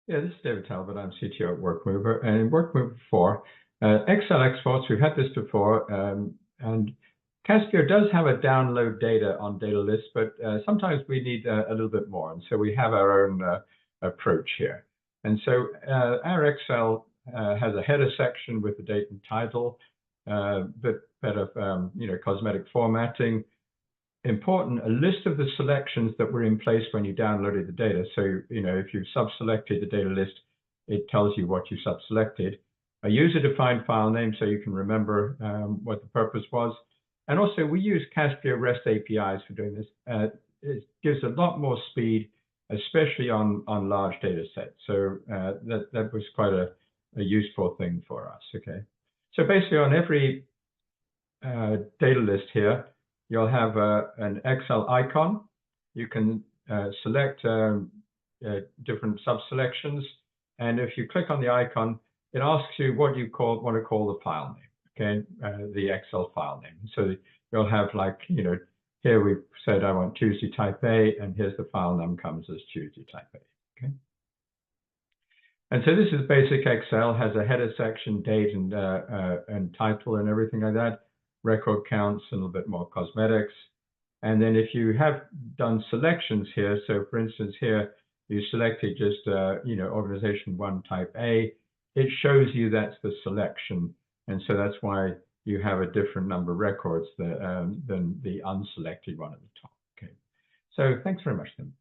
Yeah, this is David Talbot. I'm CTO at WorkMovr. And in WorkMovr 4, Excel exports, we've had this before, and Caspio does have a download data on data list, but sometimes we need a little bit more. And so we have our own approach here. And so our Excel has a header section with the date and title, bit of cosmetic formatting. Important, a list of the selections that were in place when you downloaded the data. So, if you've sub-selected the data list, it tells you what you sub-selected. A user-defined file name, so you can remember what the purpose was. And also, we use Caspio REST APIs for doing this. It gives a lot more speed, especially on large data sets. So that was quite a useful thing for us, okay? So basically, on every data list here, you'll have an Excel icon. You can select different sub-selections. And if you click on the icon, it asks you what you want to call the file name, okay? The Excel file name. So you'll have here we've said I want Tuesday type A, and here's the file name comes as Tuesday type A, okay? And so this is basic Excel, has a header section, date and title and everything like that. Record counts, a little bit more cosmetics. And then if you have done selections here, so for instance here, you selected just, organization 1 type A, it shows you that's the selection. And so that's why you have a different number of records than the unselected one at the top. Okay. So thanks very much then.